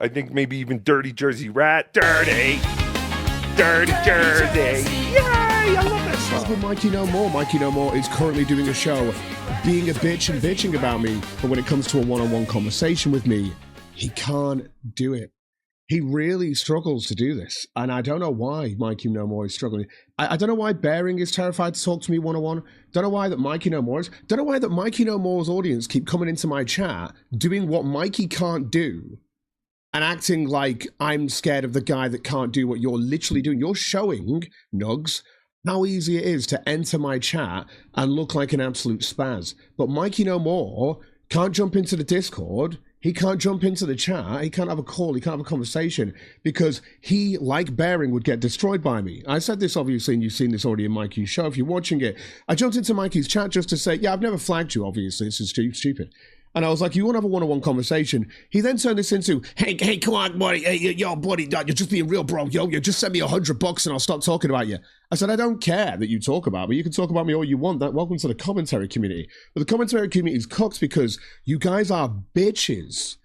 I think maybe even Dirty Jersey Rat. Dirty Jersey. Yay! I love that song. With MikeyNohMore. MikeyNohMore is currently doing a show being a bitch and bitching about me, but when it comes to a one-on-one conversation with me, he can't do it. He really struggles to do this, and I don't know why MikeyNohMore is struggling. I don't know why Bearing is terrified to talk to me one-on-one. Don't know why that MikeyNohMore is. Don't know why that MikeyNohMore's audience keep coming into my chat, doing what Mikey can't do, and acting like I'm scared of the guy that can't do what you're literally doing. You're showing, Nugs, how easy it is to enter my chat and look like an absolute spaz. But MikeyNohMore can't jump into the Discord. He can't jump into the chat. He can't have a call. He can't have a conversation because he, like Bearing, would get destroyed by me. I said this obviously, and you've seen this already in Mikey's show. If you're watching it, I jumped into Mikey's chat just to say, yeah, I've never flagged you, obviously. This is stupid. And I was like, you want to have a one-on-one conversation? He then turned this into, hey, come on, buddy. Hey, yo, buddy, you're just being real, bro. Yo, just send me $100 and I'll stop talking about you. I said, I don't care that you talk about me. You can talk about me all you want. Welcome to the commentary community. But the commentary community is cooked because you guys are bitches.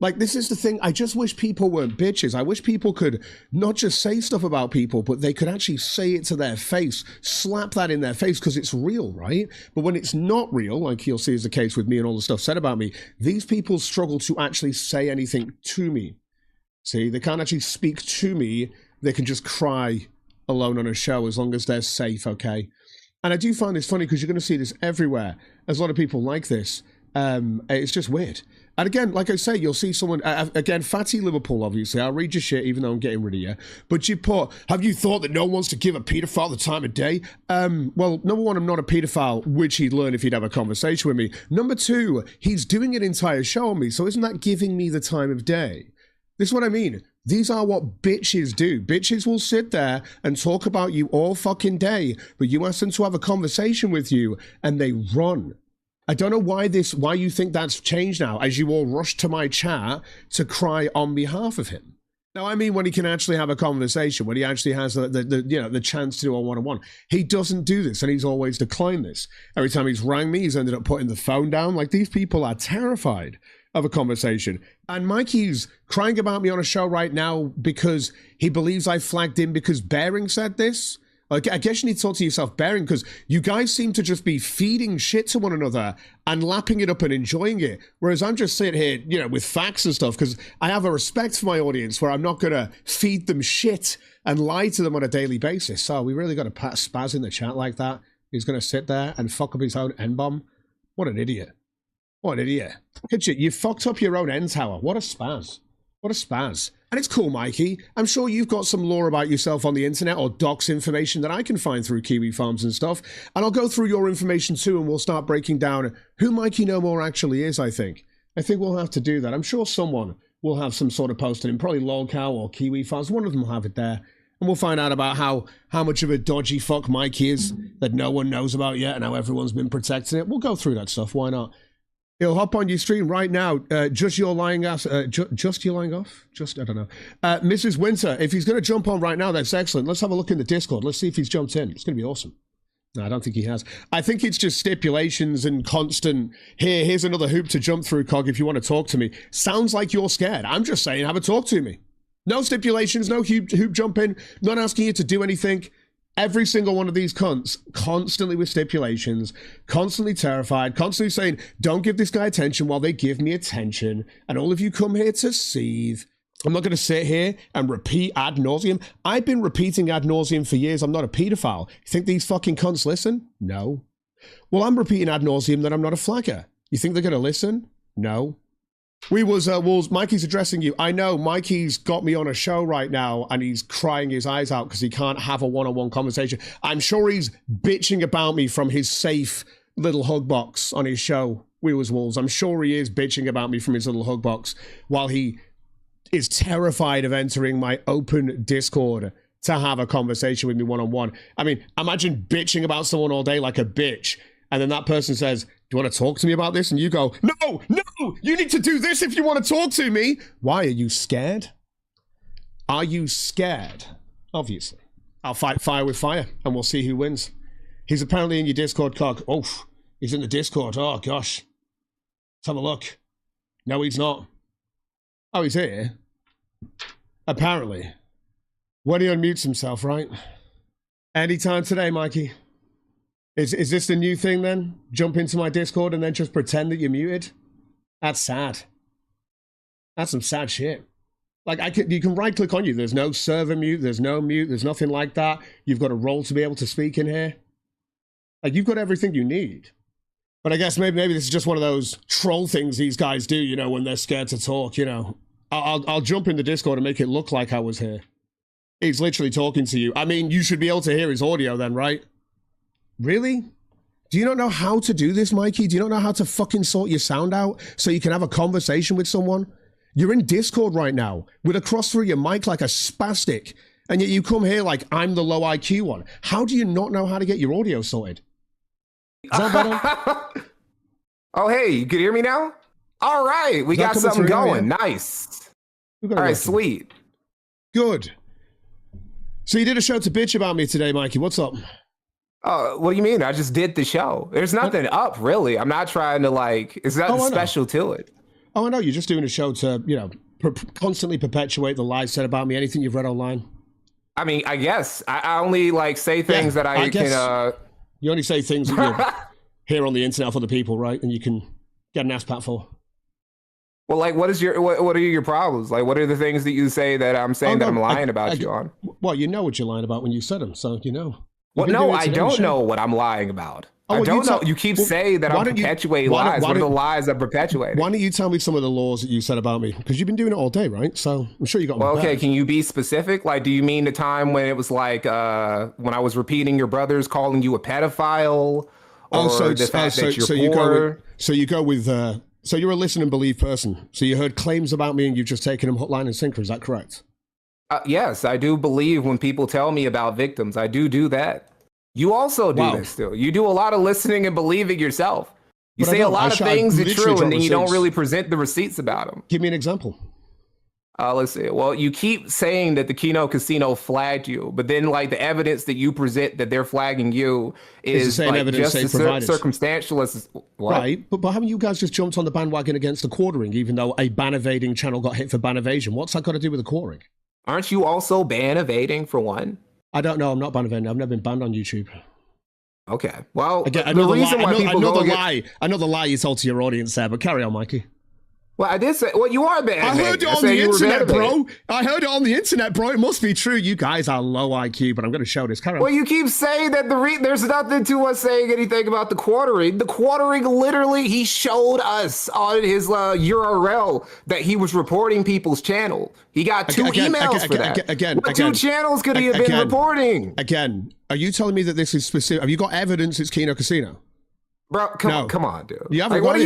Like, this is the thing. I just wish people weren't bitches. I wish people could not just say stuff about people, but they could actually say it to their face, slap that in their face, because it's real, right? But when it's not real, like you'll see is the case with me and all the stuff said about me, these people struggle to actually say anything to me. See, they can't actually speak to me. They can just cry alone on a show as long as they're safe, okay? And I do find this funny because you're going to see this everywhere. There's a lot of people like this. It's just weird. And again, like I say, you'll see someone, again, Fatty Liverpool, obviously. I'll read your shit even though I'm getting rid of you. But you put, have you thought that no one wants to give a paedophile the time of day? Well, number one, I'm not a paedophile, which he'd learn if he'd have a conversation with me. Number two, he's doing an entire show on me, so isn't that giving me the time of day? This is what I mean. These are what bitches do. Bitches will sit there and talk about you all fucking day, but you ask them to have a conversation with you and they run. I don't know why you think that's changed now, as you all rush to my chat to cry on behalf of him. Now, I mean, when he can actually have a conversation, when he actually has the chance to do a one-on-one, he doesn't do this, and he's always declined this. Every time he's rang me, he's ended up putting the phone down. Like, these people are terrified of a conversation. And Mikey's crying about me on a show right now because he believes I flagged him because Bearing said this. Like, I guess you need to talk to yourself, Bearing, because you guys seem to just be feeding shit to one another and lapping it up and enjoying it. Whereas I'm just sitting here, with facts and stuff, because I have a respect for my audience where I'm not going to feed them shit and lie to them on a daily basis. So we really got to pat Spaz in the chat like that. He's going to sit there and fuck up his own end bomb. What an idiot. What an idiot. Look at you fucked up your own end tower. What a spaz. What a spaz. And it's cool, Mikey. I'm sure you've got some lore about yourself on the internet or docs information that I can find through Kiwi Farms and stuff. And I'll go through your information too, and we'll start breaking down who MikeyNohMore actually is, I think. I think we'll have to do that. I'm sure someone will have some sort of post in probably Lolcow or Kiwi Farms. One of them will have it there. And we'll find out about how much of a dodgy fuck Mike is that no one knows about yet and how everyone's been protecting it. We'll go through that stuff. Why not? He'll hop on your stream right now. Just your lying ass. Just your lying off? I don't know. Mrs. Winter, if he's going to jump on right now, that's excellent. Let's have a look in the Discord. Let's see if he's jumped in. It's going to be awesome. No, I don't think he has. I think it's just stipulations and constant, here's another hoop to jump through, Cog, if you want to talk to me. Sounds like you're scared. I'm just saying, have a talk to me. No stipulations, no hoop jumping, not asking you to do anything. Every single one of these cunts, constantly with stipulations, constantly terrified, constantly saying, don't give this guy attention while they give me attention. And all of you come here to seethe. I'm not going to sit here and repeat ad nauseum. I've been repeating ad nauseum for years. I'm not a pedophile. You think these fucking cunts listen? No. Well, I'm repeating ad nauseum that I'm not a flagger. You think they're going to listen? No. Wolves, Mikey's addressing you. I know Mikey's got me on a show right now and he's crying his eyes out because he can't have a one-on-one conversation. I'm sure he's bitching about me from his safe little hug box on his show, Wolves. I'm sure he is bitching about me from his little hug box while he is terrified of entering my open Discord to have a conversation with me one-on-one. I mean, imagine bitching about someone all day like a bitch. And then that person says, do you want to talk to me about this? And you go, no, you need to do this if you want to talk to me. Why? Are you scared? Are you scared? Obviously. I'll fight fire with fire and we'll see who wins. He's apparently in your Discord, Cog. Oh, he's in the Discord. Oh, gosh. Let's have a look. No, he's not. Oh, he's here. Apparently. When he unmutes himself, right? Anytime today, Mikey. Is this the new thing then? Jump into my Discord and then just pretend that you're muted? That's sad. That's some sad shit. Like, you can right click on you. There's no server mute. There's no mute. There's nothing like that. You've got a role to be able to speak in here. Like, you've got everything you need. But I guess maybe this is just one of those troll things these guys do, you know, when they're scared to talk, you know. I'll jump in the Discord and make it look like I was here. He's literally talking to you. I mean, you should be able to hear his audio then, right? Really? Do you not know how to do this, Mikey? Do you not know how to fucking sort your sound out so you can have a conversation with someone? You're in Discord right now with a cross through your mic like a spastic, and yet you come here like I'm the low IQ one. How do you not know how to get your audio sorted? Is that better? Oh, hey, you can hear me now? All right, we got something going. Yeah. Nice. All right, sweet. Good. So you did a show to bitch about me today, Mikey. What's up? What do you mean? I just did the show. There's nothing up, really. I'm not trying to, like, it's nothing special to it. Oh, I know. You're just doing a show to, you know, constantly perpetuate the lies said about me. Anything you've read online? I mean, I guess. I only, like, say things that I can... You only say things that you hear on the internet for the people, right? And you can get an ass pat for. Well, like, what are your problems? Like, what are the things that you say that I'm saying that I'm lying about you on? Well, you know what you're lying about when you said them, so you know. Well, no, I don't know what I'm lying about. I don't know. You keep saying that I'm perpetuating lies. What are the lies I'm perpetuating? Why don't you tell me some of the laws that you said about me? Because you've been doing it all day, right? So I'm sure you got. Well, okay. Can you be specific? Like, do you mean the time when it was like when I was repeating your brothers calling you a pedophile, or the fact that you're poor? So you're a listen and believe person. So you heard claims about me and you've just taken them hook, line, and sinker. Is that correct? Yes, I do believe when people tell me about victims. I do that. You also do this too. You do a lot of listening and believing yourself. You say a lot of things are true, and then you don't really present the receipts about them. Give me an example. Let's see. Well, you keep saying that the Kino Casino flagged you, but then like the evidence that you present that they're flagging you is like just as circumstantial as what? Right, but haven't you guys just jumped on the bandwagon against the quartering, even though a ban evading channel got hit for ban evasion? What's that got to do with the quartering? Aren't you also ban evading for one? I don't know. I'm not ban evading. I've never been banned on YouTube. Okay. Well, again, I know the lie you told to your audience there, but carry on, Mikey. Well, I did say, well, you are bad. I heard it on the internet, bro. I heard it on the internet, bro. It must be true. You guys are low IQ, but I'm going to show this. Carry on. Well, you keep saying that there's nothing to us saying anything about the quartering. The quartering, literally, he showed us on his URL that he was reporting people's channel. He got two emails for that. What two channels could he have been reporting? Again, are you telling me that this is specific? Have you got evidence it's Kino Casino? Bro, come on, dude. You haven't got it.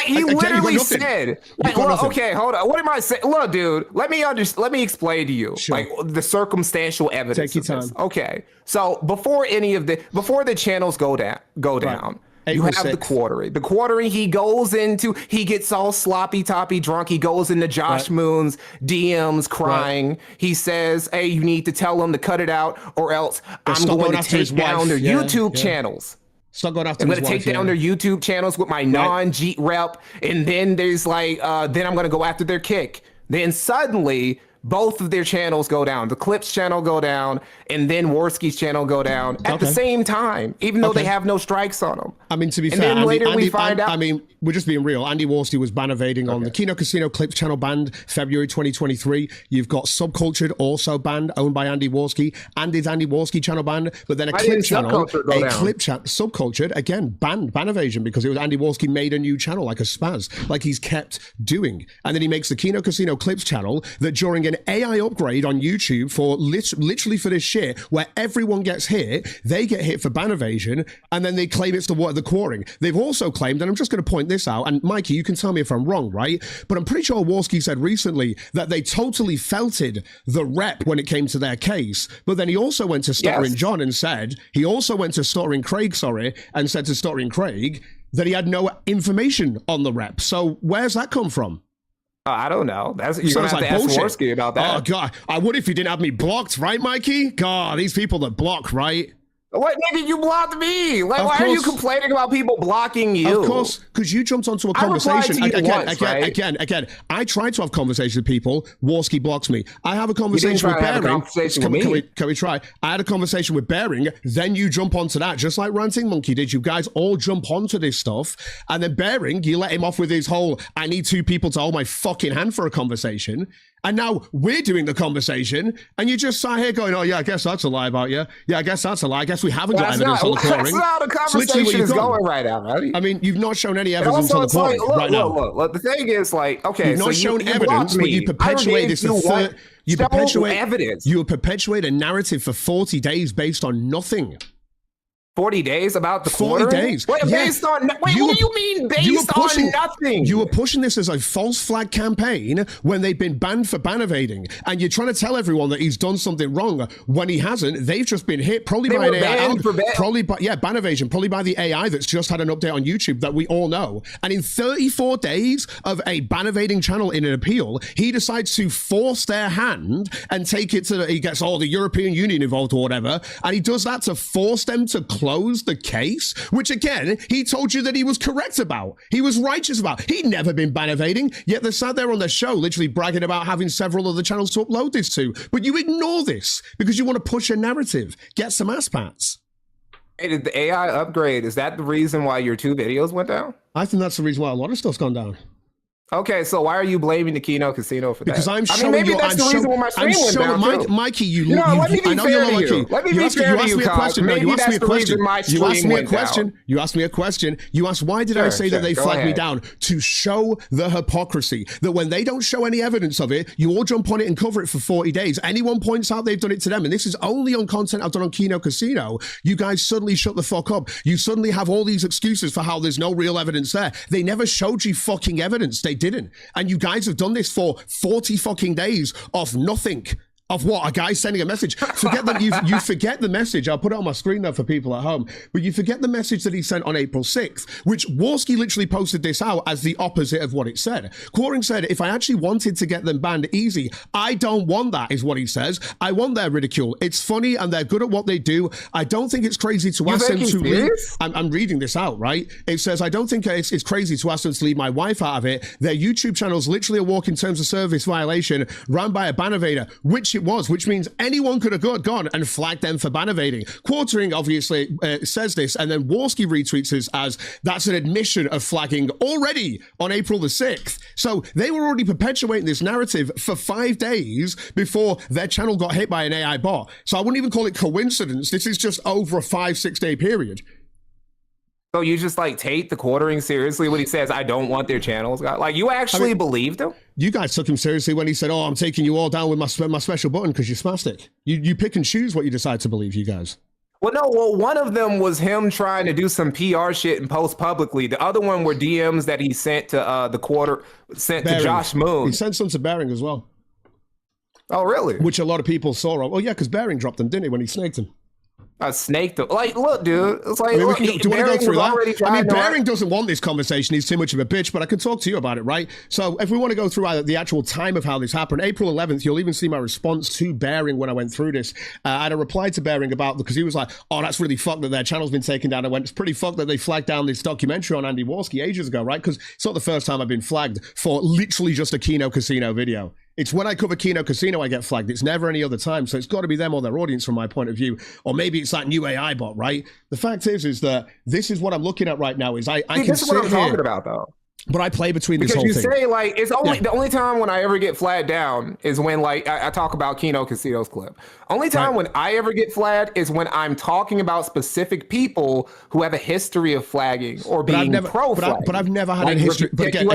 He literally said, okay, hold on. What am I saying? Look, dude, let me explain to you, like the circumstantial evidence. Take your time. Okay, so before the channels go down, you have the quartering. The quartering, he gets all sloppy toppy drunk. He goes into Josh Moon's DMs crying. Right. He says, hey, you need to tell him to cut it out or else I'm going to take down their YouTube channels. I'm going to take down their YouTube channels with my non-Jeet rep, and then there's like, then I'm going to go after their kick. Then suddenly, both of their channels go down. The Clips channel go down, and then Worski's channel go down at the same time, even though they have no strikes on them. I mean, to be fair, we find out. I mean, we're just being real. Andy Worski was ban evading on the Kino Casino Clips channel, banned February 2023. You've got Subcultured, also banned, owned by Andy Worski. Andy's Andy Worski channel banned, but then a Clip channel, Subcultured, again, banned, ban evasion, because it was Andy Worski made a new channel like a spaz, like he's kept doing. And then he makes the Kino Casino Clips channel that during an AI upgrade on YouTube for literally for this shit, where everyone gets hit, they get hit for ban evasion, and then they claim it's the quartering. They've also claimed, and I'm just going to point this out, and Mikey, you can tell me if I'm wrong, right? But I'm pretty sure Worski said recently that they totally felted the rep when it came to their case. But then he also went to Stuttering John and said, he also went to Stuttering Craig, and said to Stuttering Craig that he had no information on the rep. So where's that come from? I don't know. You're gonna have to ask Worski about that. Oh God, I would if you didn't have me blocked, right, Mikey? God, these people that block, right? What, nigga, you blocked me? Like, why are you complaining about people blocking you? Of course, because you jumped onto a conversation. Again, I tried to have conversations with people. Warski blocks me. I have a conversation with Bearing. Can we try? I had a conversation with Bearing. Then you jump onto that, just like Ranting Monkey did. You guys all jump onto this stuff. And then Bearing, you let him off with his whole, I need two people to hold my fucking hand for a conversation. And now we're doing the conversation, and you just sat here going, oh, yeah, I guess that's a lie about you. Yeah, I guess that's a lie. I guess we haven't got evidence on the quartering. That's not how the conversation is going right now, man. I mean, you've not shown any evidence on the quartering right now. Look, the thing is, like, okay, you've not shown evidence, but you perpetuate this. You perpetuate a narrative for 40 days based on nothing. 40 days about the 40 days. Wait, based on what do you mean based on nothing? You were pushing this as a false flag campaign when they've been banned for ban evading, and you're trying to tell everyone that he's done something wrong when he hasn't. They've just been hit probably by an AI, ban evasion, probably by the AI that's just had an update on YouTube that we all know. And in 34 days of a ban evading channel in an appeal, he decides to force their hand and take it to he gets all the European Union involved or whatever, and he does that to force them to close the case, which again, he told you that he was correct about. He was righteous about. He'd never been ban evading, yet they're sat there on their show literally bragging about having several other channels to upload this to. But you ignore this because you want to push a narrative. Get some ass pats. Hey, did the AI upgrade, is that the reason why your 2 videos went down? I think that's the reason why a lot of stuff's gone down. Okay, so why are you blaming the KINO Casino for that? Because I'm showing maybe that's the reason why my stream went down, too. Mikey, let me be fair to you. Let me be fair to you, Cox. Maybe that's the reason my stream went down. You asked me a question. You asked, why did I say that they flagged me down? To show the hypocrisy. That when they don't show any evidence of it, you all jump on it and cover it for 40 days. Anyone points out they've done it to them, and this is only on content I've done on KINO Casino, you guys suddenly shut the fuck up. You suddenly have all these excuses for how there's no real evidence there. They never showed you fucking evidence. They didn't. And you guys have done this for 40 fucking days of nothing. Of what? A guy sending a message. Forget that you forget the message. I'll put it on my screen there for people at home. But you forget the message that he sent on April 6th, which Warski literally posted this out as the opposite of what it said. Quartering said, if I actually wanted to get them banned easy, I don't want that, is what he says. I want their ridicule. It's funny and they're good at what they do. I don't think it's crazy to ask them to leave. I'm reading this out, right? It says, I don't think it's crazy to ask them to leave my wife out of it. Their YouTube channel's literally a walking terms of service violation ran by a ban evader, which it was, which means anyone could have gone and flagged them for ban evading. Quartering obviously says this, and then Warski retweets this as that's an admission of flagging already on April the 6th. So they were already perpetuating this narrative for 5 days before their channel got hit by an AI bot. So I wouldn't even call it coincidence. This is just over a 5-6 day period. So you just like take the Quartering seriously when he says, I don't want their channels? Like, you actually believed him? You guys took him seriously when he said, oh, I'm taking you all down with my special button because you're spastic. You pick and choose what you decide to believe, you guys. Well, no, one of them was him trying to do some PR shit and post publicly. The other one were DMs that he sent to to Josh Moon. He sent some to Bearing as well. Oh, really? Which a lot of people saw. Oh, yeah, because Bearing dropped them, didn't he, when he snaked him? I snaked him. Like, look, dude. It's like, do you want to go through that? I mean, Bearing doesn't want this conversation. He's too much of a bitch, but I can talk to you about it, right? So if we want to go through the actual time of how this happened, April 11th, you'll even see my response to Bearing when I went through this. I had a reply to Bearing about, because he was like, oh, that's really fucked that their channel's been taken down. I went, it's pretty fucked that they flagged down this documentary on Andy Warski ages ago, right? Because it's not the first time I've been flagged for literally just a KINO Casino video. It's when I cover KINO Casino I get flagged. It's never any other time. So it's got to be them or their audience from my point of view. Or maybe it's that new AI bot, right? The fact is that this is what I'm looking at right now is I can this is what I'm talking about, though. But I play between this whole thing. Because you say, like, it's only the only time when I ever get flagged down is when, like, I talk about KINO Casino's clip. Only time when I ever get flagged is when I'm talking about specific people who have a history of flagging or being pro-flagging. But I've never had a history. But again,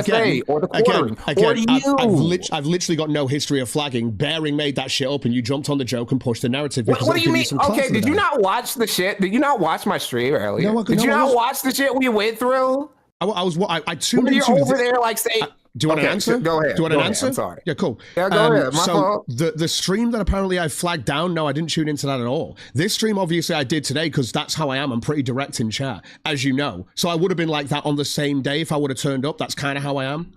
or the Quartering, or you. I've literally got no history of flagging. Bearing made that shit up, and you jumped on the joke and pushed the narrative. What do you mean? Okay, did you not watch the shit? Did you not watch my stream earlier? Did you not watch the shit we went through? I tuned into you're over there like saying, do you want an answer? Go ahead. Do you want an answer? I'm sorry. Yeah, cool. Yeah, go ahead. My fault. The stream that apparently I flagged down, no, I didn't tune into that at all. This stream, obviously, I did today because that's how I am. I'm pretty direct in chat, as you know. So I would have been like that on the same day if I would have turned up. That's kind of how I am.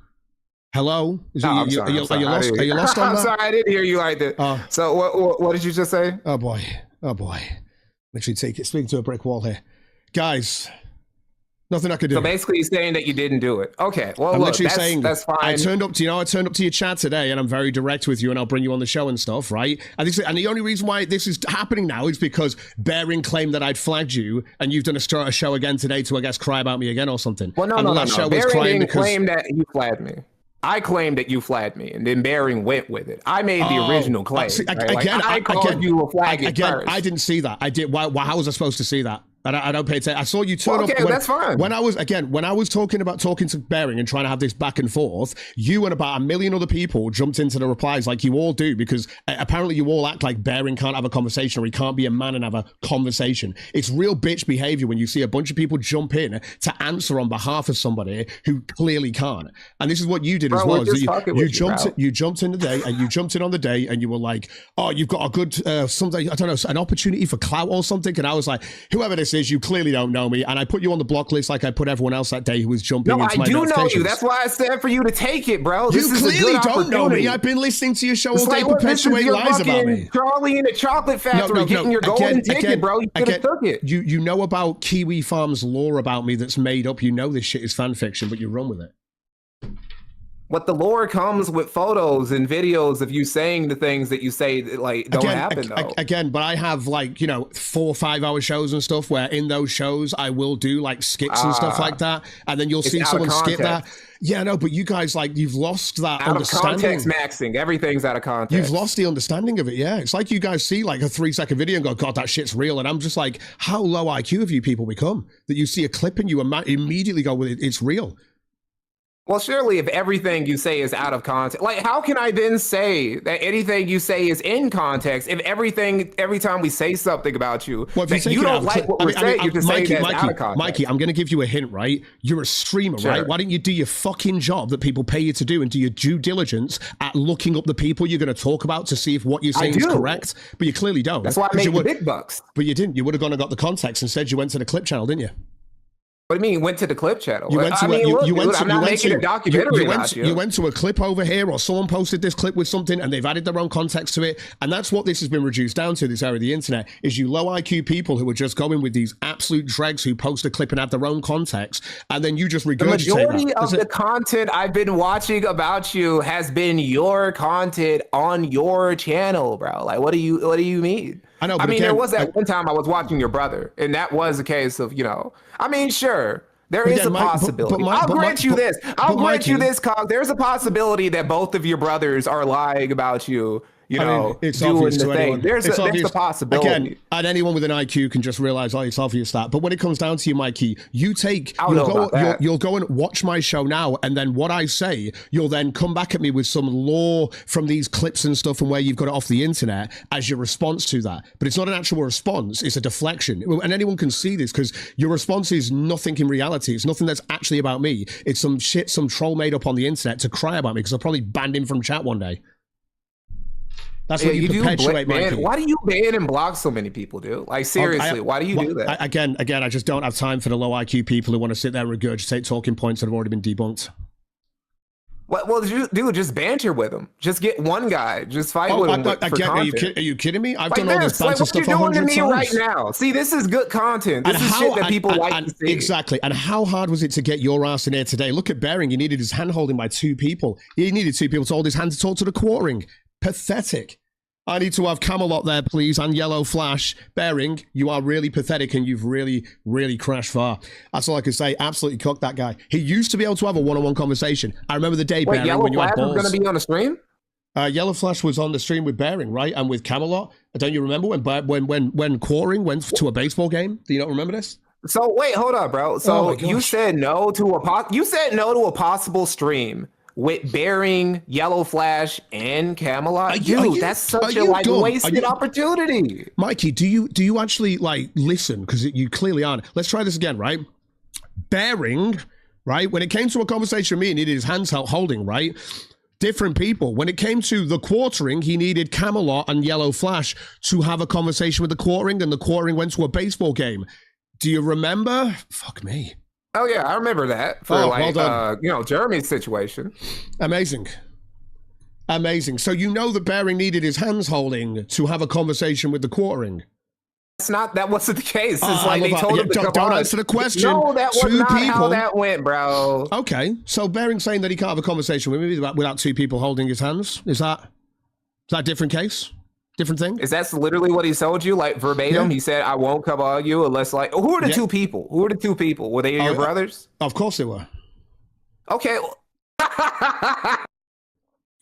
Hello? Are you lost on that? I'm sorry, I didn't hear you like that. So what did you just say? Oh, boy. Oh, boy. Literally speaking to a brick wall here. Guys, nothing I could do. So basically you're saying that you didn't do it. Okay, well, I'm look, literally saying that's fine. I turned up to your chat today, and I'm very direct with you, and I'll bring you on the show and stuff, right? And the only reason why this is happening now is because Bearing claimed that I'd flagged you, and you've done a show again today to, I guess, cry about me again or something. Well, no. Bearing didn't claim that you flagged me. I claimed that you flagged me, and then Bearing went with it. I made the original claim. I called you a flag first. I didn't see that. I did. How was I supposed to see that? I don't pay attention. I saw you turn up. Okay, that's fine. When I was talking to Bearing and trying to have this back and forth, you and about a million other people jumped into the replies like you all do, because apparently you all act like Bearing can't have a conversation, or he can't be a man and have a conversation. It's real bitch behavior when you see a bunch of people jump in to answer on behalf of somebody who clearly can't. And this is what you did as well. You jumped in today, and you jumped in on the day, and you were like, "Oh, you've got a good something. I don't know, an opportunity for clout or something." And I was like, "Whoever this is, you clearly don't know me," and I put you on the block list like I put everyone else that day who was jumping into my notifications. No, I do know you. That's why I said for you to take it, bro. You clearly don't know me. I've been listening to your show all day, perpetuating lies about me. Charlie in the chocolate factory getting your golden ticket, bro. You could have took it. You know about Kiwi Farm's lore about me that's made up. You know this shit is fan fiction, but you run with it. What the lore comes with photos and videos of you saying the things that you say that, like, don't happen though. Again, but I have, like, 4 or 5 hour shows and stuff where in those shows I will do like skits and stuff like that, and then you'll see someone skip that. Yeah, no, but you guys, like, you've lost that understanding. Out of context maxing. Everything's out of context. You've lost the understanding of it, yeah. It's like you guys see like a 3-second video and go, "God, that shit's real." And I'm just like, how low IQ have you people become that you see a clip and you immediately go, "Well, it's real." Well, surely if everything you say is out of context, like, how can I then say that anything you say is in context if every time we say something about you, that you don't like what we're saying, you just say that's out of context? Mikey, I'm going to give you a hint, right? You're a streamer, right? Why don't you do your fucking job that people pay you to do and do your due diligence at looking up the people you're going to talk about to see if what you're saying is correct? But you clearly don't. That's why I made the big bucks. But you didn't. You would have gone and got the context and said you went to the clip channel, didn't you? What do you mean, went to the clip channel? I'm not making a documentary about you. You went to a clip over here, or someone posted this clip with something and they've added their own context to it. And that's what this has been reduced down to, this area of the internet, is you low IQ people who are just going with these absolute dregs who post a clip and have their own context. And then you just regurgitate that. The majority of the content I've been watching about you has been your content on your channel, bro. Like, what do you mean? I know, but there was that one time I was watching your brother, and that was a case of, sure, there is a possibility. I'll grant you this. I'll grant you this, Cog. There's a possibility that both of your brothers are lying about you. It's doing obvious the to thing. anyone. There's a possibility. Again, and anyone with an IQ can just realize, it's obvious that. But when it comes down to you, Mikey, you'll go and watch my show now, and then what I say, you'll then come back at me with some lore from these clips and stuff and where you've got it off the internet as your response to that. But it's not an actual response, it's a deflection. And anyone can see this because your response is nothing in reality. It's nothing that's actually about me. It's some shit some troll made up on the internet to cry about me because I'll probably banned him from chat one day. That's what you perpetuate, Mikey. Why do you ban and block so many people, dude? Like, seriously, why do you do that? Again, I just don't have time for the low IQ people who want to sit there and regurgitate talking points that have already been debunked. Well, dude, just banter with him. Just get one guy. Just fight with him. Are you kidding me? I've done all this banter stuff 100 times. What you're doing to me right now. See, this is good content. This is shit that people like to see. Exactly. And how hard was it to get your ass in here today? Look at Bearing. He needed his hand holding by 2 people. He needed 2 people to hold his hand to talk to the quartering. Pathetic. I need to have Camelot there, please, and Yellow Flash. Bearing, you are really pathetic and you've really, really crashed far. That's all I can say. Absolutely cooked that guy. He used to be able to have a one-on-one conversation. I remember the day, Bearing, Yellow when you had Flash balls. was going to be on the stream? Yellow Flash was on the stream with Bearing, right? And with Camelot. Don't you remember when Quartering went to a baseball game? Do you not remember this? So wait, hold up, bro. So you said no to a possible stream with Bearing, Yellow Flash, and Camelot. Dude, that's such a wasted opportunity. Mikey, do you actually listen? Because you clearly aren't. Let's try this again, right? Bearing, right? When it came to a conversation with me, he needed his hands holding, right? Different people. When it came to the quartering, he needed Camelot and Yellow Flash to have a conversation with the quartering, and the quartering went to a baseball game. Do you remember? Fuck me. Oh yeah, I remember that for Jeremy's situation. Amazing. So you know that Bearing needed his hands holding to have a conversation with the quartering. That wasn't the case. It's Oh, like they told him to come don't on. answer the question. No, that was Two not how people. that went, bro. Okay, so Bearing saying that he can't have a conversation with me without two people holding his hands. Is that a different case? Different thing? Is that literally what he told you, like verbatim? Yeah. He said, "I won't come on you unless like." Who are the two people? Who are the two people? Were they your brothers? Of course they were. Okay.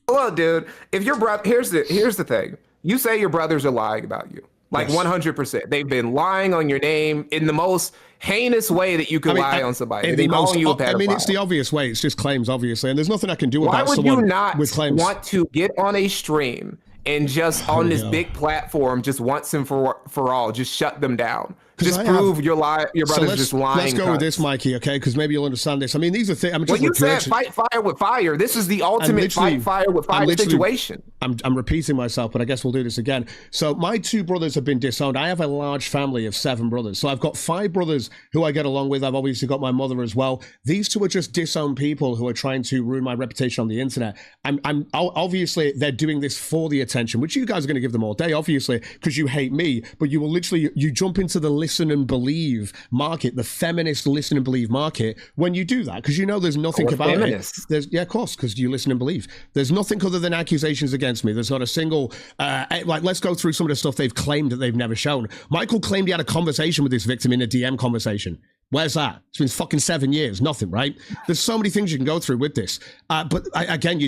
Look, dude. If your brother, here's the thing. You say your brothers are lying about you. Like 100%. They've been lying on your name in the most heinous way that you could lie on somebody. They calling you a pedophile. I mean, it's the obvious way. It's just claims, obviously. And there's nothing I can do about someone with claims. Why would you not want to get on a stream and just on this big platform, just once and for all, just shut them down? Just prove your brother's just lying. Let's go with this, Mikey, okay? Because maybe you'll understand this. I mean, these are things. Well, you said fight fire with fire. This is the ultimate fight fire with fire situation. I'm repeating myself, but I guess we'll do this again. So my two brothers have been disowned. I have a large family of 7 brothers. So I've got 5 brothers who I get along with. I've obviously got my mother as well. These two are just disowned people who are trying to ruin my reputation on the internet. I'm obviously they're doing this for the attention, which you guys are going to give them all day, obviously, because you hate me. But you will literally jump into the listen and believe market, the feminist listen and believe market when you do that, because you know there's nothing about feminists. it. Yeah, of course, because you listen and believe. There's nothing other than accusations against me. There's not a single like, let's go through some of the stuff they've claimed that they've never shown. Michael claimed he had a conversation with this victim in a DM conversation. Where's that? It's been fucking 7 years. Nothing, right? There's so many things you can go through with this. But again,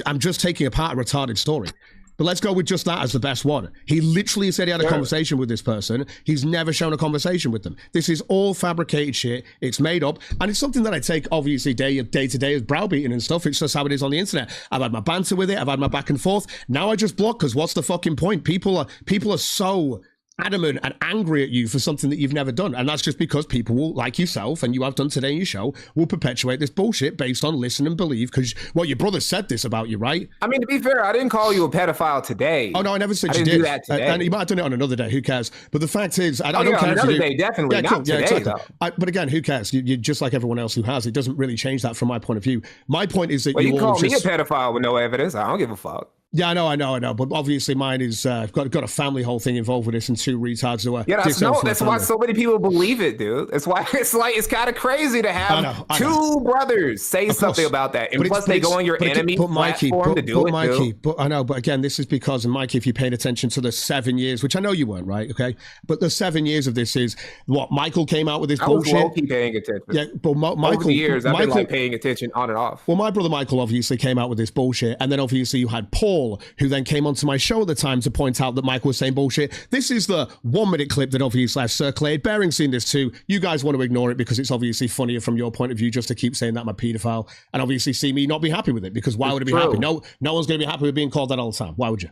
I'm just taking apart a retarded story. But let's go with just that as the best one. He literally said he had a conversation with this person. He's never shown a conversation with them. This is all fabricated shit. It's made up. And it's something that I take, obviously, day to day as browbeating and stuff. It's just how it is on the internet. I've had my banter with it. I've had my back and forth. Now I just block, because what's the fucking point? People are so adamant and angry at you for something that you've never done, and that's just because people will, like yourself and you have done today in your show, will perpetuate this bullshit based on listen and believe, because your brother said this about you, right? I mean, to be fair, I didn't call you a pedophile today. Oh no, I never said you did. Do that today. And you might have done it on another day, who cares? But the fact is, I don't care. Another day, definitely not today, exactly. Though. But again, who cares? You're just like everyone else who has. It doesn't really change that from my point of view. My point is that you call me a pedophile with no evidence. I don't give a fuck. Yeah, I know. But obviously mine is, got a family whole thing involved with this, and 2 retards who are... Yeah, that's why so many people believe it, dude. That's why it's kind of crazy to have 2 brothers say something about that. And plus they go on your enemy platform to do it, too. But I know, but again, this is because, and Mikey, if you paid attention to the 7 years, which I know you weren't, right? Okay. But the 7 years of this is what Michael came out with this bullshit. I was low-key paying attention. Yeah, but Michael... Over the years, I've been like paying attention on and off. Well, my brother Michael obviously came out with this bullshit. And then obviously you had Paul, who then came onto my show at the time to point out that Michael was saying bullshit. This is the 1-minute clip that obviously I've circulated. Bearing's seen this too. You guys want to ignore it because it's obviously funnier from your point of view just to keep saying that I'm a paedophile, and obviously see me not be happy with it, because why would I be happy? No one's going to be happy with being called that all the time. Why would you?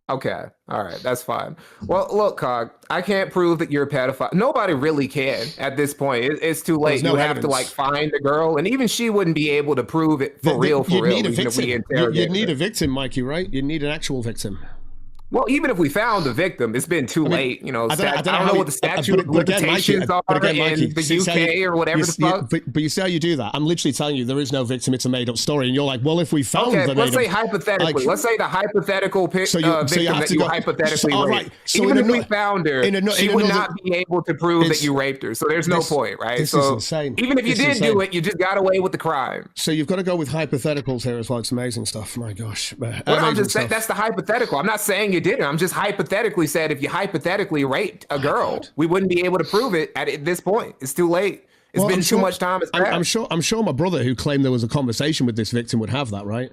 Okay. All right. That's fine. Well, look, Cog, I can't prove that you're a pedophile. Nobody really can at this point. It's too late. You have to like find the girl, and even she wouldn't be able to prove it for real. You'd need a victim, Mikey, right? You'd need an actual victim. Well, even if we found the victim, it's been too late. I don't know what the statute of limitations are in the UK or whatever the fuck. But you see how you do that? I'm literally telling you there is no victim. It's a made-up story. And you're like, well, if we found the let's say hypothetically. Let's say the hypothetical victim that you hypothetically raped. Even if we found her, she would not be able to prove that you raped her. So there's no point, right? This is insane. Even if you did do it, you just got away with the crime. So you've got to go with hypotheticals here as well. It's amazing stuff. My gosh. I'm just saying that's the hypothetical. I'm not saying you did it. I'm just hypothetically said if you hypothetically raped a girl, we wouldn't be able to prove it at this point. It's too late. It's been too much time. I'm sure my brother, who claimed there was a conversation with this victim, would have that, right?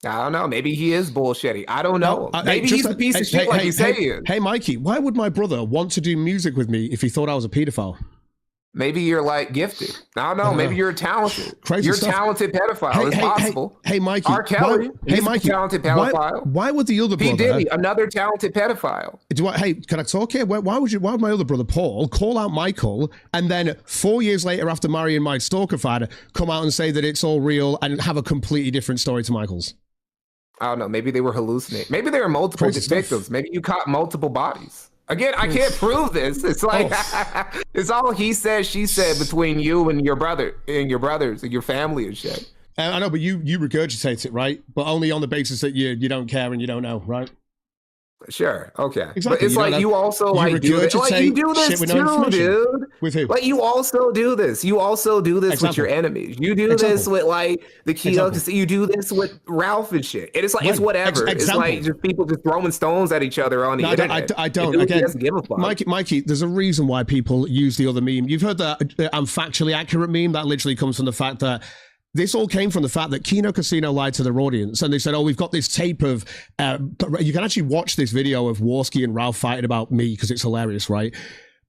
I don't know. Maybe he is bullshitty. I don't know. Maybe he's a piece of shit like you say he is. Hey, Mikey, why would my brother want to do music with me if he thought I was a pedophile? Maybe you're like gifted. I don't know. Maybe you're talented. You're a talented pedophile. It's possible. Hey, Mikey. R. Kelly. Hey, Mikey. Talented pedophile. Why would the other brother? P. Diddy, another talented pedophile. Hey, can I talk here? Why would my other brother Paul call out Michael, and then 4 years later, after marrying my stalker father, come out and say that it's all real and have a completely different story to Michael's? I don't know. Maybe they were hallucinating. Maybe there were multiple victims. Maybe you caught multiple bodies. Again, I can't prove this. It's like it's all he said, she said between you and your brother and your brothers and your family and shit. I know, but you regurgitate it, right? But only on the basis that you don't care and you don't know, right? Sure. Okay. Exactly. But it's like you also like do this. Like you do this too, dude. With who? Like you also do this. You also do this with your enemies. You do this with like the KINO. You do this with Ralph and shit. And it's like it's whatever. It's like just people just throwing stones at each other on the internet. I don't. Again, Mikey, there's a reason why people use the other meme. You've heard that I'm factually accurate meme. That literally comes from the fact that this all came from the fact that Kino Casino lied to their audience, and they said, "Oh, we've got this tape of." You can actually watch this video of Warski and Ralph fighting about me because it's hilarious, right?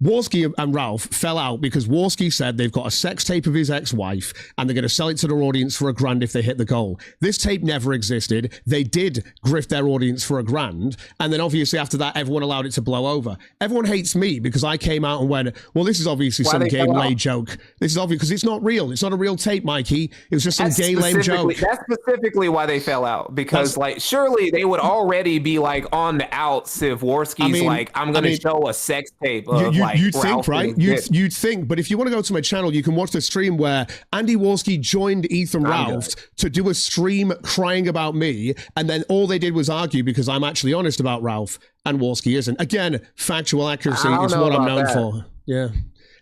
Warski and Ralph fell out because Warski said they've got a sex tape of his ex-wife and they're going to sell it to their audience for $1,000 if they hit the goal. This tape never existed. They did grift their audience for $1,000. And then obviously after that, everyone allowed it to blow over. Everyone hates me because I came out and went, well, this is obviously some gay lame joke. This is obvious because it's not real. It's not a real tape, Mikey. It was just some gay lame joke. That's specifically why they fell out, because like surely they would already be like on the outs if Warski's like, I'm going to show a sex tape of you'd think, right? You'd think, but if you want to go to my channel, you can watch the stream where Andy Warski joined Ethan Ralph to do a stream crying about me, and then all they did was argue because I'm actually honest about Ralph and Warski isn't. Again, factual accuracy is what I'm known for. Yeah.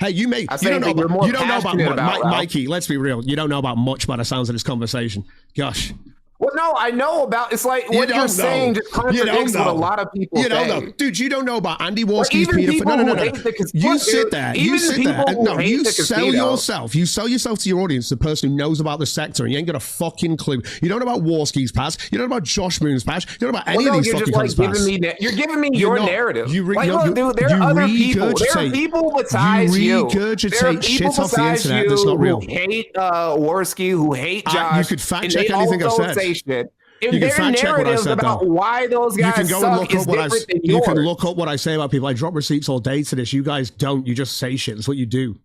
Hey, you don't know about Mikey. Let's be real. You don't know about much by the sounds of this conversation. Gosh. Well, no, I know about. It's like what you're saying just contradicts what a lot of people say. Dude, you don't know about Andy Warski's pedophile. No. You sit there. You sit there. No, you sell yourself. You sell yourself to your audience, the person who knows about the sector, and you ain't got a fucking clue. You don't know about Warski's past. You don't know about Josh Moon's past. You don't know about any of these fucking past. You're giving me your narrative. Look, dude, there are other people. There are people besides you. You regurgitate shit off the internet that's not real. Who hate Warski, who hate Josh. You could fact check anything I said. Shit. If their narrative about why those guys suck is different than yours. You can look up what I say about people. I drop receipts all day to this. You guys don't. You just say shit. That's what you do.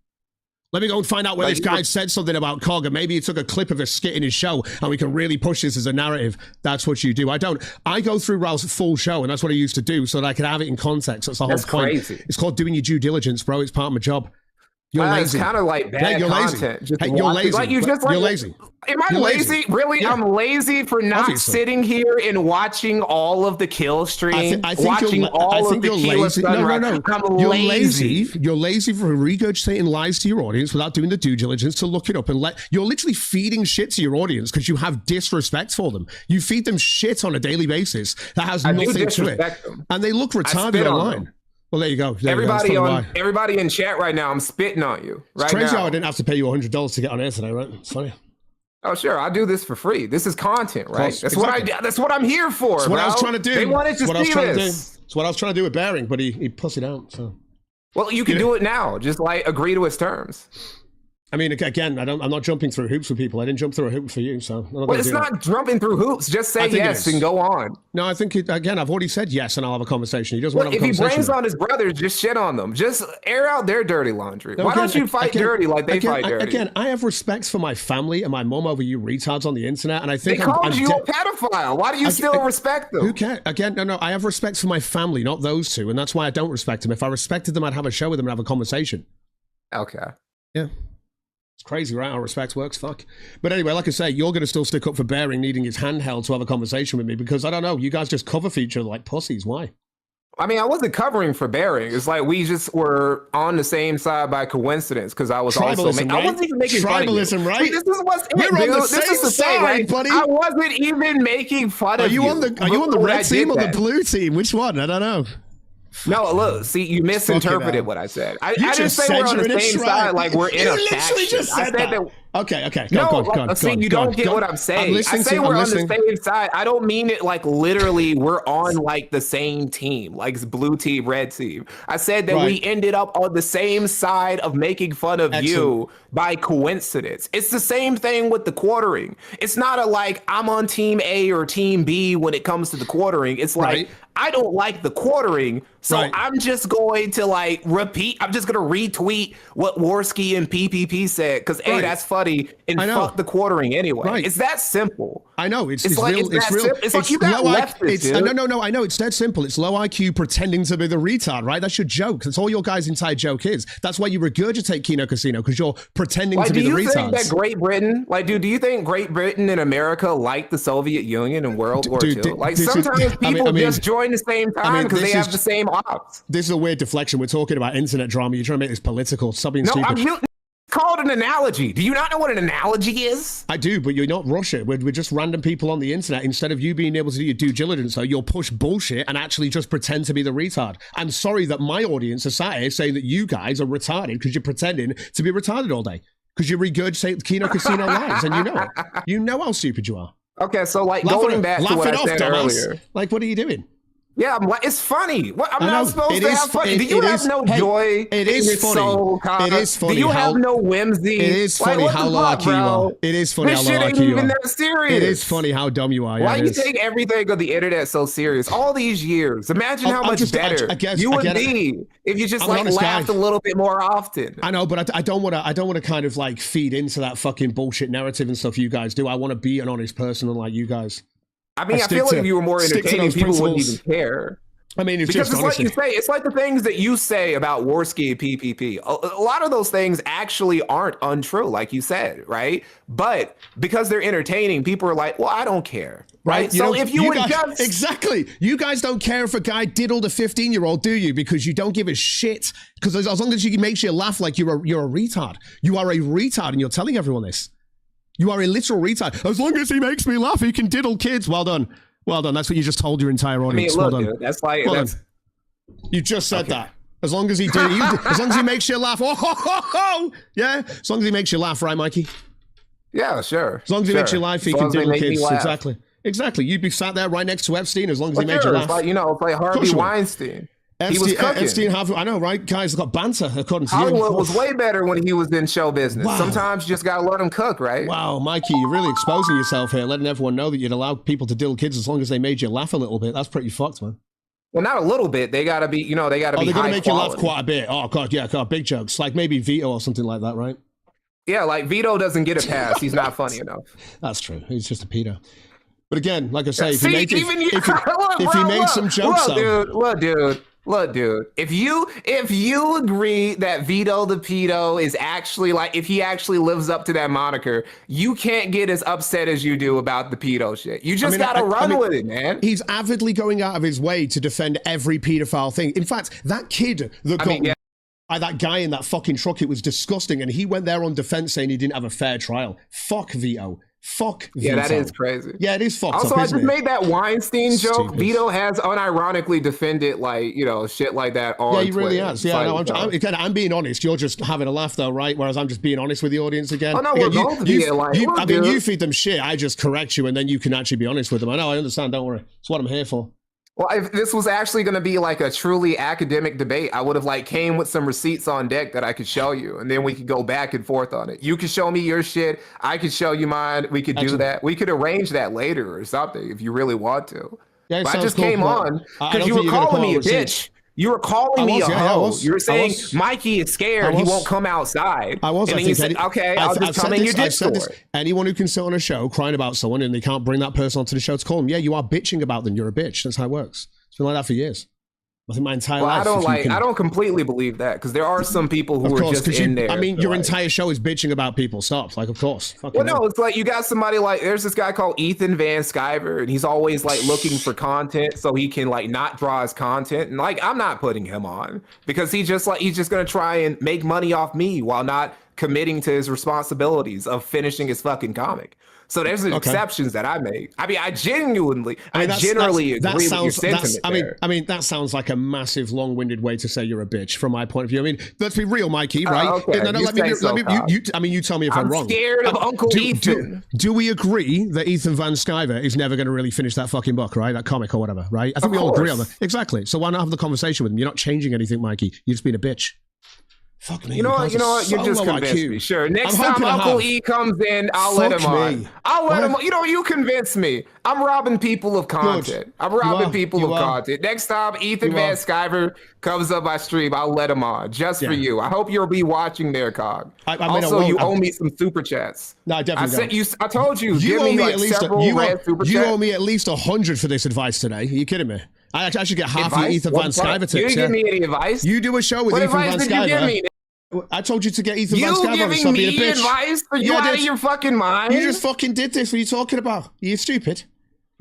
Let me go and find out where this guy said something about Cog, and maybe he took a clip of a skit in his show, and we can really push this as a narrative. That's what you do. I don't. I go through Ralph's full show, and that's what I used to do, so that I could have it in context. That's the whole point. Crazy. It's called doing your due diligence, bro. It's part of my job. You're lazy. It's kind of like bad content. You're lazy. Like you're lazy. Am I lazy? Really? Yeah. I'm lazy for not sitting here and watching all of the kill stream. Watching all of the kill stream. No. You're lazy. You're lazy for regurgitating lies to your audience without doing the due diligence to look it up and you're literally feeding shit to your audience because you have disrespect for them. You feed them shit on a daily basis that has nothing to it. And they look retarded online. Well, there you go. Everybody in chat right now, I'm spitting on you. It's crazy how I didn't have to pay you $100 to get on air today, right? It's funny. Oh, sure. I do this for free. This is content, right? That's what I'm here for. That's what I was trying to do. They wanted to see this. That's what I was trying to do with Bearing, but he pussied out. So. Well, you can do it now. Just like agree to his terms. I mean, again, I'm not jumping through hoops for people. I didn't jump through a hoop for you, so. It's not jumping through hoops. Just say yes and go on. No, I think, again, I've already said yes, and I'll have a conversation. He doesn't want to have a conversation. If he brains on his brothers, just shit on them. Just air out their dirty laundry. Why don't you fight dirty like they fight dirty? Again, I have respect for my family and my mom over you retards on the internet, and I think they called you a pedophile. Why do you still respect them? Who cares? Again, no. I have respect for my family, not those two, and that's why I don't respect them. If I respected them, I'd have a show with them and have a conversation. Okay. Yeah. It's crazy, right? How respect works. Fuck. But anyway, like I say, you're going to still stick up for Bearing needing his handheld to have a conversation with me because I don't know. You guys just cover for each other like pussies. Why? I mean, I wasn't covering for Bearing. It's like we just were on the same side by coincidence because I was tribalism, I wasn't even making tribalism, fun right? of you. This is what's We're on the same side, buddy. I wasn't even making fun of you. Are you on the red team or the blue team? Which one? I don't know. No, look, see, you misinterpreted what I said. I didn't say we're on the same side like we're in a faction. Just said that. Okay. Go on, you don't get what I'm saying. I say we're on the same side. I don't mean it like literally we're on like the same team, like it's blue team, red team. I said that we ended up on the same side of making fun of you by coincidence. It's the same thing with the quartering. It's not a like I'm on team A or team B when it comes to the quartering. It's like I don't like the quartering, so I'm just going to like repeat. I'm just going to retweet what Warski and PPP said because A, that's funny. comedy and fuck the quartering anyway. Right. It's that simple. I know. It's real. It's like you got leftists, No, I know. It's dead simple. It's low IQ pretending to be the retard, right? That's your joke. That's all your guys' entire joke is. That's why you regurgitate Kino Casino, because you're pretending to be the retards. Do you think that Great Britain, do you think Great Britain and America like the Soviet Union in World War II? Sometimes people just join the same time because they have the same ops. This is a weird deflection. We're talking about internet drama. You're trying to make this political. Stop being stupid. Called an analogy. Do you not know what an analogy is? I do, but you're not Russia. We're just random people on the internet. Instead of you being able to do your due diligence, though, you'll push bullshit and actually just pretend to be the retard. I'm sorry that my audience are sat here saying that you guys are retarded because you're pretending to be retarded all day. Because you regurgitate Kino Casino lies, and you know it. You know how stupid you are. Okay, so going back to what I said earlier. Like, what are you doing? Yeah, it's funny. I'm not supposed to have fun. Do you have no joy? It is funny. It is funny. Do you have no whimsy? It is funny how low IQ you are. It is funny how low IQ you are. This shit ain't even that serious. It is funny how dumb you are. Why you take everything on the internet so serious? All these years. Imagine how much better you would be if you just laughed a little bit more often. I know, but I don't want to kind of feed into that fucking bullshit narrative and stuff you guys do. I want to be an honest person unlike you guys. I mean, I feel like if you were more entertaining, people wouldn't even care. I mean, it's because just like you say, it's like the things that you say about Warski and PPP. A lot of those things actually aren't untrue, like you said, right? But because they're entertaining, people are like, well, I don't care, right? So if you would just... Exactly. You guys don't care if a guy diddled a 15-year-old, do you? Because you don't give a shit. Because as long as he makes you laugh like you're a retard. You are a retard, and you're telling everyone this. You are a literal retard. As long as he makes me laugh, he can diddle kids. Well done. Well done. That's what you just told your entire audience. I mean, look, well done. Dude, that's like... Well you just said that. As long as he did, as long as he makes you laugh. Oh, ho, ho, ho. Yeah. As long as he makes you laugh, right, Mikey? Yeah, sure. As long as he makes you laugh, he can diddle kids. Exactly. Exactly. You'd be sat there right next to Epstein as long as he made you laugh. It's like, it's like Harvey Weinstein. Epstein, I know, right? Guys got banter, according to Hollywood was way better when he was in show business. Wow. Sometimes you just gotta let him cook, right? Wow, Mikey, you're really exposing yourself here, letting everyone know that you'd allow people to diddle kids as long as they made you laugh a little bit. That's pretty fucked, man. Well, not a little bit. They gotta be, they gotta be they're gonna high make quality. You laugh quite a bit. Oh god, yeah, god, big jokes. Like maybe Vito or something like that, right? Yeah, like Vito doesn't get a pass. He's not funny enough. That's true. He's just a pedo. But again, like I say, if he made some jokes, Look, dude, if you agree that Vito the pedo is actually if he actually lives up to that moniker, you can't get as upset as you do about the pedo shit. You just gotta run with it, man. He's avidly going out of his way to defend every pedophile thing. In fact, that kid that got by that guy in that fucking truck, it was disgusting, and he went there on defense saying he didn't have a fair trial. Fuck Vito. Fuck Vito. Yeah, that is crazy. Yeah, it is fucked also, up, I just made that Weinstein joke. Vito has unironically defended shit like that on Twitter. Really has. Yeah, I'm being honest. You're just having a laugh though, right? Whereas I'm just being honest with the audience again. Oh no, we're both being you feed them shit. I just correct you, and then you can actually be honest with them. I know, I understand. Don't worry. It's what I'm here for. Well, if this was actually going to be like a truly academic debate, I would have came with some receipts on deck that I could show you, and then we could go back and forth on it. You could show me your shit. I could show you mine. We could do that. We could arrange that later or something if you really want to. Yeah, but I just came on because you were calling me a bitch. You were calling me a hoe. You were saying Mikey is scared. He won't come outside. I was. And then you said, okay, I'll just come in your dick store. Anyone who can sit on a show crying about someone and they can't bring that person onto the show to call them, yeah, you are bitching about them. You're a bitch. That's how it works. It's been like that for years. I think my entire life. I don't completely believe that because there are some people who are just in there. I mean, your entire show is bitching about people. Stop. Of course. Well, no, it's like you got somebody there's this guy called Ethan Van Sciver, and he's always looking for content so he can not draw his content. And I'm not putting him on because he's just gonna try and make money off me while not committing to his responsibilities of finishing his fucking comic. So there's exceptions that I make. I mean, I generally agree with your sentiment there. I mean, that sounds like a massive, long-winded way to say you're a bitch from my point of view. I mean, let's be real, Mikey, right? Okay. You tell me if I'm wrong. I'm scared of Uncle Ethan. Do we agree that Ethan Van Sciver is never going to really finish that fucking book, right? That comic or whatever, right? I think we all agree on that. Exactly. So why not have the conversation with him? You're not changing anything, Mikey. You're just being a bitch. Fuck me. You know what? You're just so low convinced IQ. me. Sure. You You know what? guys You are know what? You so just low convinced IQ. me. Sure. Next I'm time hoping I Uncle have. E comes in, I'll let Fuck him on. me. I'll let What? him on. You know, you convinced me. I'm robbing people of content. I'm robbing people of content. Next time Ethan Van Sciver comes up my stream, I'll let him on just for you. I hope you'll be watching there, Cog. Also, you owe me some super chats. No, I definitely don't. I told you, You give owe me me like at least several red super chats. You owe me at least 100 for this advice today. Are you kidding me? I should get half your Ethan Van Sciver tips. You didn't give me any advice. You do a show with Ethan Van Sciver. What advice did you give me? I told you to get Ethan Van You Sciver. giving me advice? Are you out of your fucking mind? You just fucking did this. What are you talking about? Are you stupid?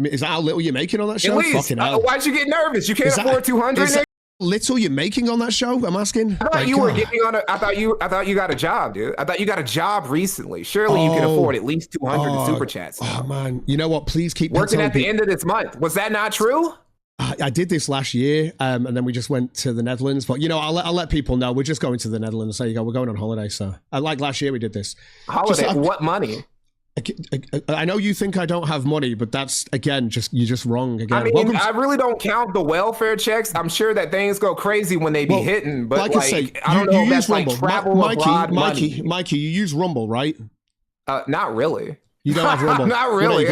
Is that how little you're making on that show? At least, fucking hell. Why'd you get nervous? You can't afford 200. Is that little you're making on that show? I'm asking. I thought you were getting on. I thought you got a job, dude. I thought you got a job recently. Surely you can afford at least 200 super chats. Oh man, you know what? Please keep working at the end of this month. Was that not true? I did this last year, and then we just went to the Netherlands. But you know, I'll let people know we're just going to the Netherlands. There you go. We're going on holiday. So, like last year, we did this. Holiday? What money? I know you think I don't have money, but that's again, you're just wrong again. I mean, I really don't count the welfare checks. I'm sure that things go crazy when they be hitting, but like I say, I don't know if that's like travel abroad money. Mikey, you use Rumble, right? Not really. You don't have Rumble. Not really.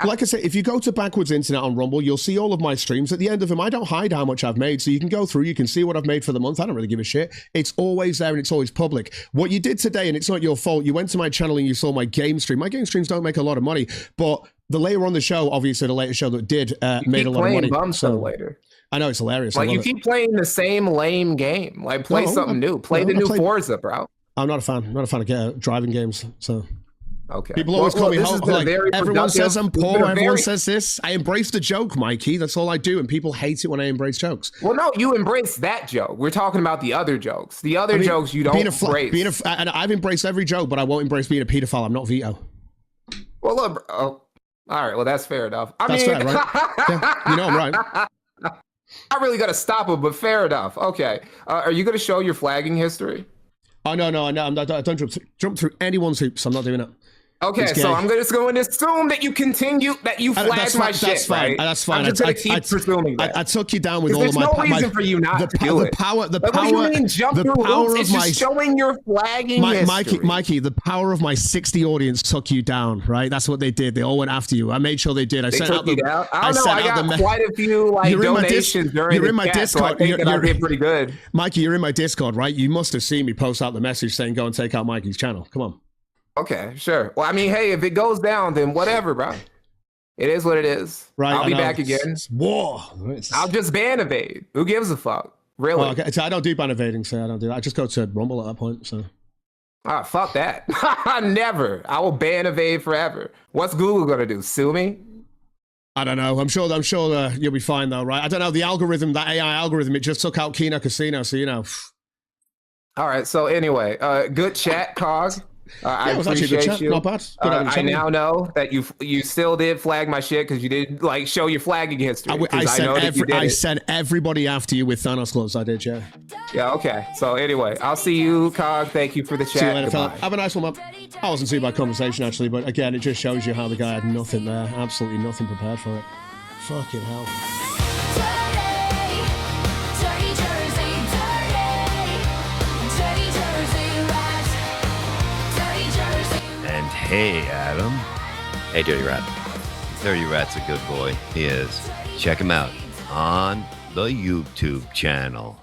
Like I say, if you go to Backwards Internet on Rumble, you'll see all of my streams. At the end of them, I don't hide how much I've made, so you can go through, you can see what I've made for the month. I don't really give a shit. It's always there and it's always public. What you did today, and it's not your fault, you went to my channel and you saw my game stream. My game streams don't make a lot of money, but the later on the show, obviously the later show that did made a lot of money. So later. I know, it's hilarious. Like you keep playing the same lame game. Like play something new. Play the new Forza, bro. I'm not a fan. I'm not a fan of driving games, so... Okay. People always call me like, everyone says I'm poor, everyone says this. I embrace the joke, Mikey. That's all I do, and people hate it when I embrace jokes. Well, no, you embrace that joke. We're talking about the other jokes. The other jokes you don't embrace. And I've embraced every joke, but I won't embrace being a pedophile. I'm not Vito. Well, look, all right. Well, that's fair enough. That's fair, right? Yeah, you know I'm right. I really got to stop him, but fair enough. Okay. Are you going to show your flagging history? Oh, no. I don't jump through anyone's hoops. I'm not doing it. Okay, so I'm just going to assume that you flagged my shit, that's fine. right? That's fine. I'm just going to keep presuming that. I took you down with all of my... There's no reason for you not to do it. What do you mean jump through hoops? It's just showing your flagging history. Mikey, the power of my 60 audience took you down, right? That's what they did. They all went after you. I made sure they did. They took you down? I don't know. I got quite a few donations during the chat, so I think that I did pretty good. Mikey, you're in my Discord, right? You must have seen me post out the message saying, go and take out Mikey's channel. Come on. Okay, sure. Well, I mean, hey, if it goes down, then whatever, bro. It is what it is. Right. I'll be back again. It's war. I'll just ban evade. Who gives a fuck? Really? Well, okay. So I don't do ban evading, so I don't do that. I just go to Rumble at that point. So. Fuck that. Never. I will ban evade forever. What's Google gonna do? Sue me? I don't know. I'm sure you'll be fine though, right? I don't know. The algorithm, that AI algorithm, it just took out KINO Casino, so you know. All right. So anyway, good chat, Cog. I appreciate you. Not bad. I now know that you still did flag my shit because you did like show your flagging history. I sent everybody after you with Thanos gloves. I did, yeah. Yeah. Okay. So anyway, I'll see you, Cog. Thank you for the chat. See you later, fella. Have a nice one, man. I wasn't too bad conversation actually, but again, it just shows you how the guy had nothing there, absolutely nothing prepared for it. Fucking hell. And hey, Adam. Hey, Dirty Rat. Dirty Rat's a good boy. He is. Check him out on the YouTube channel.